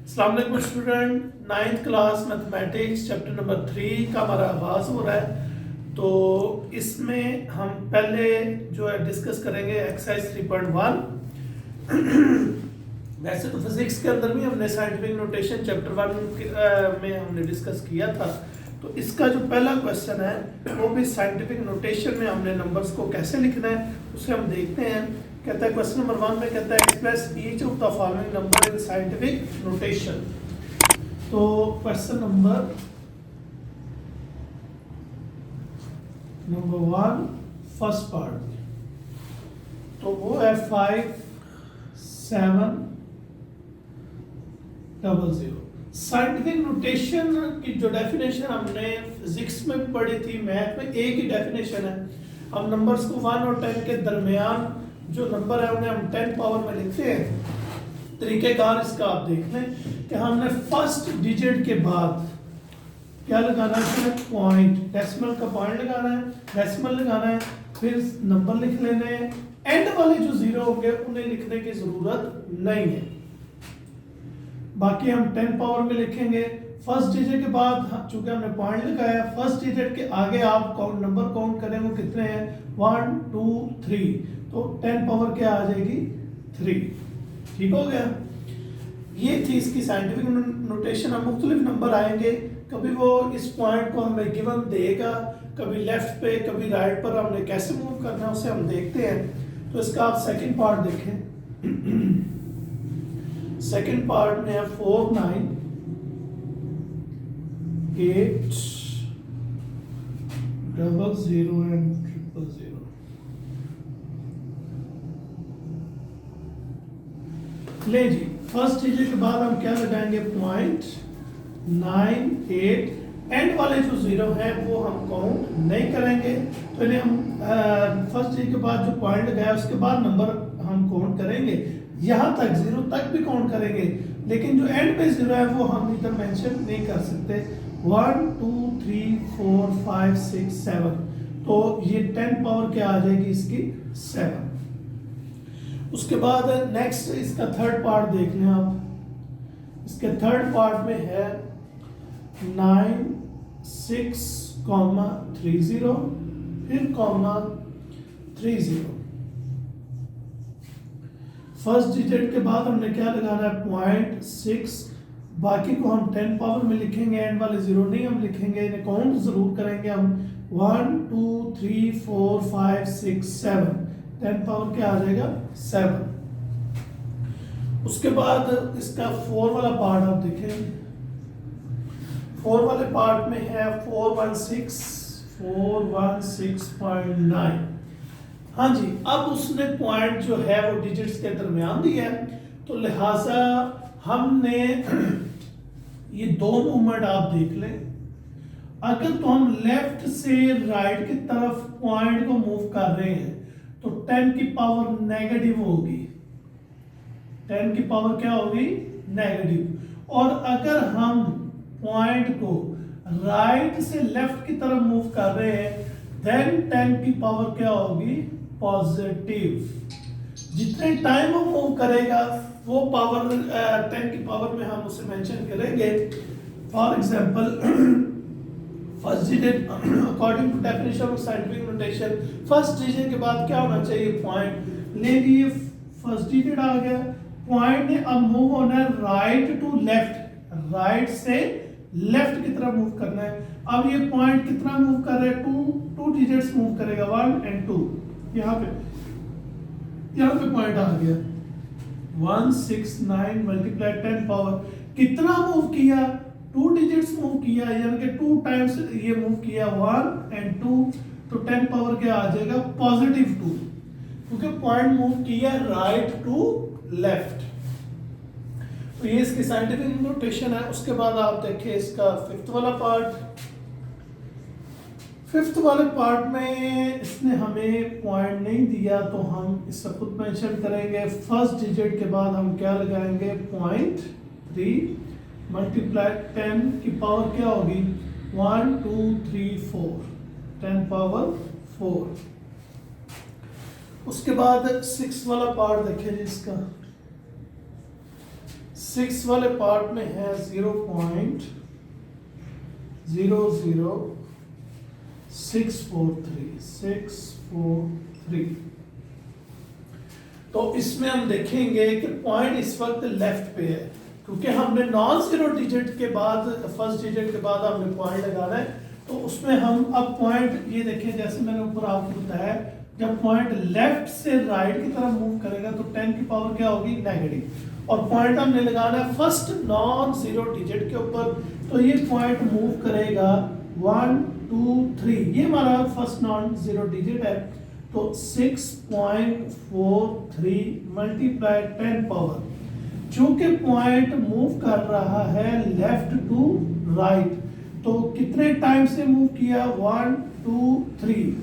अस्सलाम वालेकुम student, 9th class mathematics chapter number 3 का हमारा आगाज़ हो रहा है। तो इसमें हम पहले जो है डिस्कस करेंगे एक्सरसाइज 3.1। वैसे तो फिजिक्स के अंदर भी हमने साइंटिफिक नोटेशन चैप्टर 1 में हमने डिस्कस किया था। तो इसका जो पहला क्वेश्चन है वो भी साइंटिफिक नोटेशन में हमने नंबर्स को कैसे लिखना है उसे हम देखते हैं। कहता है क्वेश्चन नंबर 1 में कहता है express each of the following number in scientific notation. तो क्वेश्चन नंबर 1 फर्स्ट पार्ट तो वो है 5700। साइंटिफिक नोटेशन की जो डेफिनेशन हमने फिजिक्स में पढ़ी थी, मैथ में एक ही डेफिनेशन है। हम नंबर्स को 1 और 10 के दरमियान जो नंबर है उन्हें हम 10 पावर में लिखते हैं। तरीकेकार इसका आप देख लें कि हमने फर्स्ट डिजिट के बाद क्या लगाना है, पॉइंट, डेसिमल का पॉइंट लगाना है, डेसिमल लगाना है, फिर नंबर लिख लेने हैं। एंड वाले जो जीरो होंगे उन्हें लिखने की जरूरत नहीं है। बाकी हम 10 पावर में लिखेंगे। फर्स्ट डिजिट के बाद चूंकि हमने पॉइंट लगाया, फर्स्ट डिजिट के आगे आप काउंट नंबर काउंट करें वो कितने हैं, 1 2 3, तो 10 पावर क्या आ जाएगी, 3। ठीक हो गया। ये थी इसकी साइंटिफिक नोटेशन। अब मुख्तलिफ नंबर आएंगे, कभी वो इस पॉइंट को हमें गिवन देगा, कभी लेफ्ट पे कभी राइट पर, हमने कैसे मूव करना है उसे हम देखते हैं। तो इसका आप सेकंड पार्ट देखें। सेकंड पार्ट में है 4 9 8 00 एंड 000। ले जी, फर्स्ट डिजिट के बाद हम क्या लगाएंगे, पॉइंट 9 8। एंड वाले जो जीरो है वो हम काउंट नहीं करेंगे। तो इन्हें हम फर्स्ट डिजिट के बाद जो पॉइंट लगाया उसके बाद नंबर हम काउंट करेंगे, यहाँ तक जीरो तक भी काउंट करेंगे, लेकिन जो एंड पे जीरो है वो हम इधर मेंशन नहीं कर सकते। 1 2 3 4 5 6 7, तो ये 10 पावर क्या आ जाएगी इसकी, 7। उसके बाद नेक्स्ट इसका थर्ड पार्ट देख लें आप। इसके थर्ड पार्ट में है 9 6 30 फिर 30। फर्स्ट डिजिट के बाद हमने क्या लगाना है, पॉइंट 6। बाकी को हम 10 पावर में लिखेंगे, एंड वाले जीरो नहीं हम लिखेंगे, इन्हें काउंट जरूर करेंगे हम। 1 2 3 4 5 6 7, 10 पावर क्या आ जाएगा, 7। उसके बाद इसका 4 वाला पार्ट आप देखें। 4 वाले पार्ट में है 416.9। हाँ जी, अब उसने पॉइंट जो है वो डिजिट्स के दरमियान दिया है, तो लिहाजा हमने ये दो मूवमेंट आप देख लें। अगर तो हम लेफ्ट से राइट की तरफ पॉइंट को मूव कर रहे हैं तो 10 की पावर नेगेटिव होगी, 10 की पावर क्या होगी, नेगेटिव। और अगर हम पॉइंट को राइट से लेफ्ट की तरफ मूव कर रहे हैं देन 10 की पावर क्या होगी, पॉजिटिव। जितने टाइम वो मूव करेगा वो पावर 10 की पावर में हम उसे मेंशन करेंगे। For example first digit according to definition of scientific notation, first digit के बाद क्या होना चाहिए, पॉइंट। ले लिए फर्स्ट डिजिट आ गया, पॉइंट ने अब मूव होना है राइट टू लेफ्ट, राइट से लेफ्ट की तरफ मूव करना है। अब ये पॉइंट कितना मूव कर रहा है, 2 डिजिट्स मूव करेगा, 1 and 2। यहाँ पे पॉइंट आ गया 169 मल्टीप्लाई 10 पावर, कितना मूव किया, 2 डिजिट्स मूव किया, यानी कि 2 टाइम्स ये मूव किया, 1 and 2, तो 10 पावर क्या आ जाएगा, पॉजिटिव 2, क्योंकि पॉइंट मूव किया राइट टू लेफ्ट। तो ये इसकी साइंटिफिक नोटेशन है। उसके बाद आप देखिए इसका फिफ्थ वाला पार्ट। फिफ्थ वाले पार्ट में इसने हमें पॉइंट नहीं दिया तो हम इससे खुद मेंशन करेंगे। फर्स्ट डिजिट के बाद हम क्या लगाएंगे, 0.3 मल्टीप्लाई 10 की पावर क्या होगी, 1 2 3 4, 10 पावर 4। उसके बाद 6 वाला पार्ट देखिए जी इसका। 6 वाले पार्ट में है 0.00643 तो इसमें हम देखेंगे कि पॉइंट इस वक्त लेफ्ट पे है, क्योंकि हमने नॉन जीरो डिजिट के बाद, फर्स्ट डिजिट के बाद हमने पॉइंट लगाना है। तो उसमें हम अब पॉइंट ये देखें, जैसे मैंने ऊपर आपको बताया, जब पॉइंट लेफ्ट से राइट की तरफ मूव करेगा तो 10 की पावर क्या होगी, नेगेटिव। और पॉइंट हमने लगाना है फर्स्ट नॉन जीरो डिजिट के ऊपर, तो ये पॉइंट मूव करेगा 1 2 3, ये हमारा फर्स्ट नॉन जीरो डिजिट है। तो 6.43 मल्टीप्लाई 10 पावर, चूंकि पॉइंट मूव कर रहा है लेफ्ट टू राइट, तो कितने टाइम से मूव किया, 1 2 3,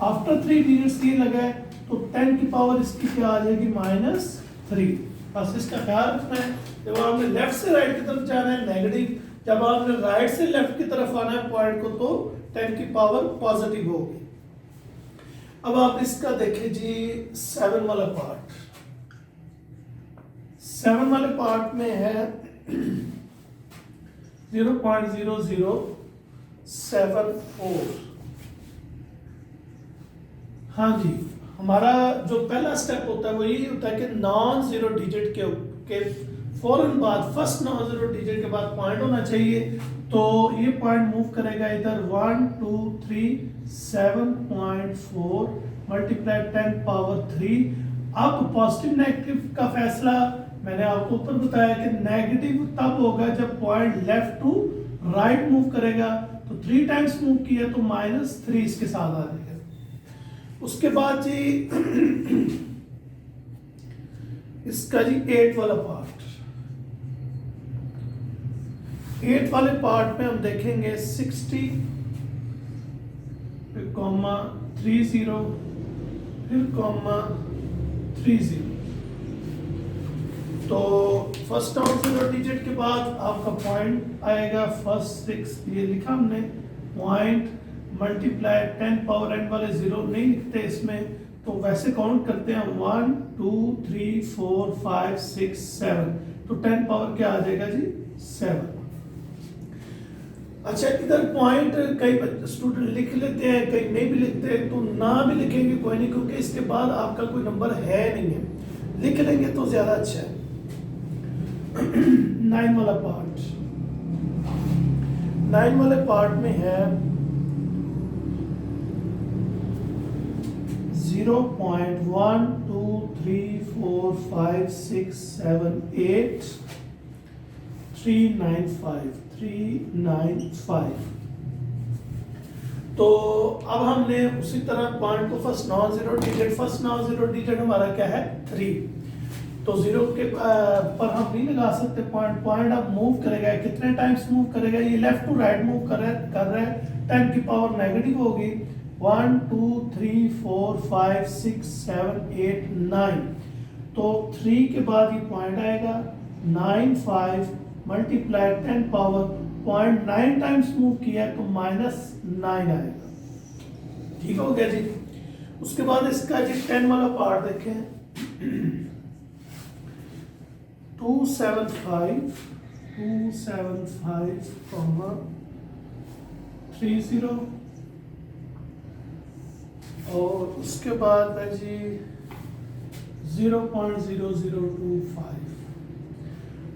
आफ्टर 3 डिजिट्स ये लगा है, तो 10 की पावर इसकी क्या आ जाएगी, -3। बस इसका ख्याल रखना है, जब आपने लेफ्ट से राइट की तरफ जाना है नेगेटिव, जब आपने राइट से लेफ्ट की तरफ आना है पॉइंट को, तो 10 की पावर पॉजिटिव होगी। अब आप इसका देखें जी 7 वाला पार्ट। 7 वाले पार्ट में है 0.0074। हाँ जी, हमारा जो पहला स्टेप होता है वो यही होता है कि नॉन जीरो डिजिट के फौरन बाद, फर्स्ट नॉन जीरो डिजिट के बाद पॉइंट होना चाहिए। तो ये पॉइंट मूव करेगा इधर 1 2 3 7.4 मल्टीप्लाई 10 पावर 3। अब पॉजिटिव नेगेटिव का फैसला मैंने आपको ऊपर बताया कि नेगेटिव तब होगा जब point left to right move करेगा, तो 3 टाइम्स मूव किया तो -3 इसके साथ आ जाएगा। उसके बाद जी इसका जी 8 वाला पार्ट। 8 वाले पार्ट में हम देखेंगे 60, फिर कॉमा 30, फिर कॉमा 30। तो फर्स्ट नॉन जीरो डिजिट के बाद आपका पॉइंट आएगा फर्स्ट 6, ये लिखा हमने, पॉइंट मल्टीप्लाई 10 पावर n वाले जीरो नहीं लिखते इसमें, तो वैसे काउंट करते हैं 1 2 3 4 5 6 7, तो 10 पावर क्या आ जाएगा जी, 7। अच्छा, इधर पॉइंट कई स्टूडेंट लिख लेते हैं, कई नहीं भी लिखते हैं, तो ना भी लिखेंगे कोई नहीं, क्योंकि इसके बाद आपका कोई नंबर है नहीं है, लिख लेंगे तो ज्यादा अच्छा है। 9 वाला पार्ट। 9 वाले पार्ट में है 0.1 2 3 4 5 6 7 8 395। तो अब हमने उसी तरह पॉइंट को फर्स्ट नॉन जीरो डिजिट हमारा क्या है, 3। तो जीरो के पर हम नहीं लगा सकते पॉइंट अब मूव करेगा, कितने टाइम्स मूव करेगा, ये लेफ्ट टू राइट मूव कर रहा है, 10 की पावर नेगेटिव होगी, 1 2 3 4 5 6 7 8 9। तो 3 के बाद ये पॉइंट आएगा 95 मल्टीप्लाई 10 पावर 0.9 टाइम्स मूव किया तो -9 आएगा। ठीक हो गया जी। उसके बाद इसका जी 10 वाला पार्ट देखें, 275 30, और उसके बाद है जी 0.0025।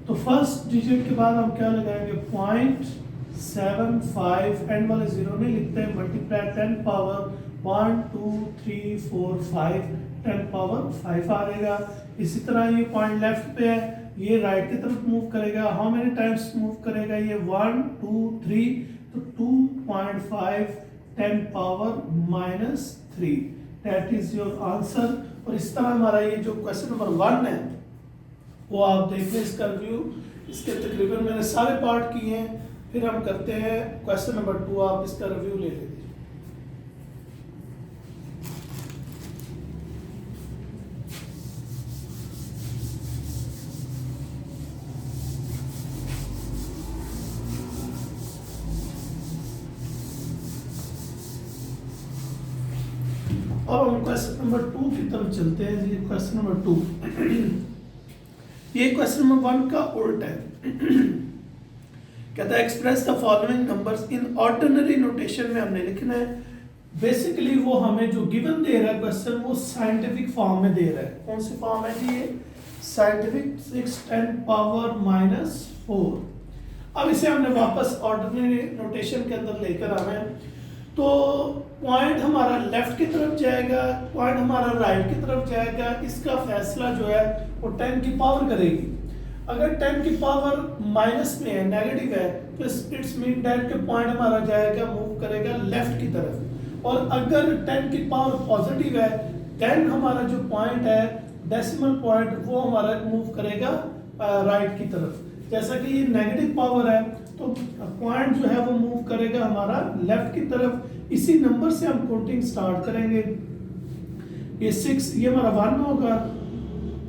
तो फर्स्ट डिजिट के बाद हम क्या लगाएंगे, 0.75, एंड वाले जीरो नहीं लिखते हैं, मल्टीप्लाई 10 पावर 1 2 3 4 5, 10 पावर 5 आ जाएगा। इसी तरह ये पॉइंट लेफ्ट पे है, ये राइट की तरफ मूव करेगा, हाउ मेनी टाइम्स मूव करेगा, ये 1 2 3, तो 2.5 10 power -3, that is your answer. और इस तरह हमारा ये जो क्वेश्चन नंबर 1 है वो आप देख लें, इसका रिव्यू, इसके तकरीबन मैंने सारे पार्ट किए हैं। फिर हम करते हैं क्वेश्चन नंबर 2, आप इसका रिव्यू ले लीजिए। अब हम क्वेश्चन नंबर 2 की तरफ चलते हैं जी। क्वेश्चन नंबर 2, ये क्वेश्चन नंबर 1 का उल्टा है। कहता है express the following numbers in ordinary notation में हमने लिखना है। बेसिकली वो हमें जो गिवन दे रहा है क्वेश्चन वो साइंटिफिक फॉर्म में दे रहा है। कौन सी फॉर्म है जी ये? Scientific 6 10 power -4। अब इसे हमने वापस ऑर्डिनरी नोटेशन के अंदर लेकर आना है। तो पॉइंट हमारा लेफ्ट की तरफ जाएगा, पॉइंट हमारा राइट की तरफ जाएगा। इसका फैसला जो है वो 10 की पावर करेगी। अगर 10 की पावर माइनस में है, नेगेटिव है, तो इट्स मीन दैट के पॉइंट हमारा जाएगा, मूव करेगा लेफ्ट की तरफ। और अगर 10 की पावर पॉजिटिव है, 10 हमारा जो पॉइंट है डेसिमल पॉइंट, वो हमारा मूव करेगा राइट की तरफ। जैसा कि ये नेगेटिव पावर है तो पॉइंट जो है वो मूव करेगा हमारा लेफ्ट की तरफ। इसी नंबर से हम काउंटिंग स्टार्ट करेंगे। ये 6 ये हमारा 1 होगा,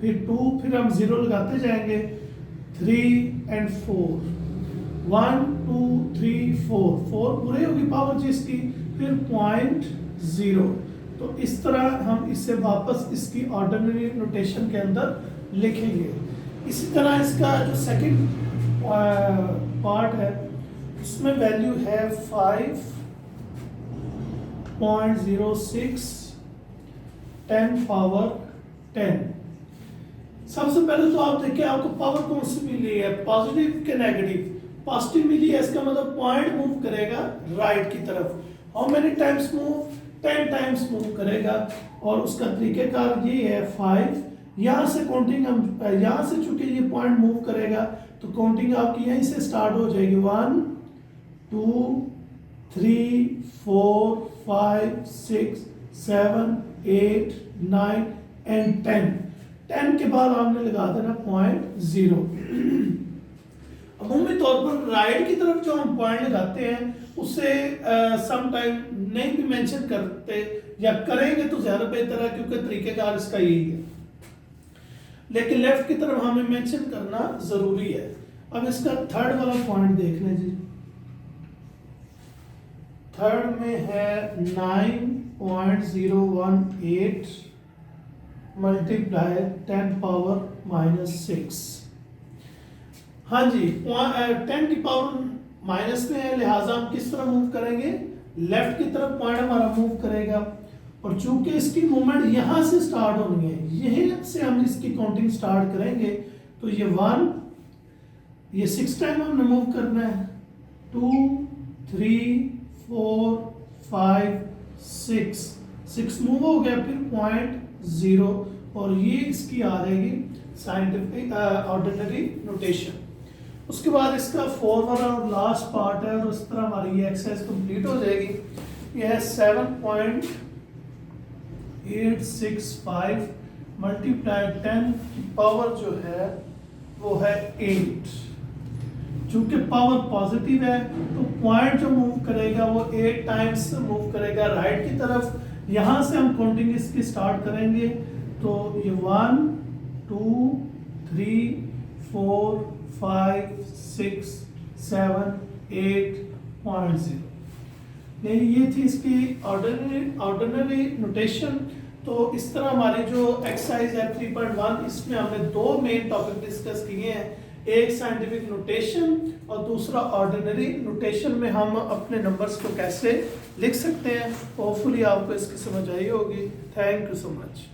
फिर 2, फिर हम 0 लगाते जाएंगे, 3 और 4, 1 2 3 4 पूरे होगी पावर जी इसकी, फिर 0.0। तो इस तरह हम इसे वापस इसकी ऑर्डिनरी नोटेशन के अंदर लिखेंगे। इसी तरह इसका जो सेकंड पार्ट है उसमें वैल्यू है 5.06 10 पावर 10। सबसे पहले तो आप देखिए आपको पावर कौन सी मिली है, पॉजिटिव के नेगेटिव? पॉजिटिव मिली है, इसका मतलब पॉइंट मूव करेगा राइट की तरफ। How many times move? 10 times move करेगा। और उसका तरीकेकार ये है 5। यहाँ से काउंटिंग हम यहाँ से चूंकि ये पॉइंट मूव करेगा तो काउंटिंग आपकी यहीं से स्टार्ट हो जाएगी। 1 2 3 4 5 6 7 8 9 एंड 10। 10 के बाद आपने लगा देना 0.0। अमूमी तौर पर राइट की तरफ जो हम पॉइंट लगाते हैं उसे सम टाइम नहीं भी मेंशन करते, या करेंगे तो ज्यादा बेहतर है क्योंकि तरीकेकार इसका यही है। लेकिन लेफ्ट की तरफ हमें मेंशन करना जरूरी है। अब इसका थर्ड वाला पॉइंट देख लें जी। थर्ड में है 9.018 मल्टीप्लाई 10 पावर -6। हाँ जी, 10 की पावर माइनस में है, लिहाजा हम किस तरह मूव करेंगे? लेफ्ट की तरफ पॉइंट हमारा मूव करेगा। और चूंकि इसकी मूवमेंट यहां से स्टार्ट होनी है, यहीं से हम इसकी काउंटिंग स्टार्ट करेंगे। तो ये 1, ये 6 टाइम हमने मूव करना है, 2 3 4 5 6 मूव हो गया, फिर 0.0। और ये इसकी आ जाएगी साइंटिफिक ऑर्डिनरी नोटेशन। उसके बाद इसका 4 वाला और लास्ट पार्ट है, और उस तरह हमारी ये एक्सरसाइज कंप्लीट हो जाएगी। यह है 7.865 मल्टीप्लाई 10 की पावर जो है वो है 8। चूंकि पावर पॉजिटिव है तो पॉइंट जो मूव करेगा वो 8 टाइम्स मूव करेगा राइट की तरफ। यहां से हम काउंटिंग इसकी स्टार्ट करेंगे। तो ये 1 2 3 4 5 6 7 8.0। ये थी इसकी ऑर्डिनरी नोटेशन। तो इस तरह हमारी जो एक्सरसाइज है 3.1, इसमें हमने 2 मेन टॉपिक डिस्कस किए हैं। एक साइंटिफिक नोटेशन और दूसरा ऑर्डिनरी नोटेशन में हम अपने नंबर्स को कैसे लिख सकते हैं। होपफुली आपको इसकी समझ आई होगी। Thank you so much.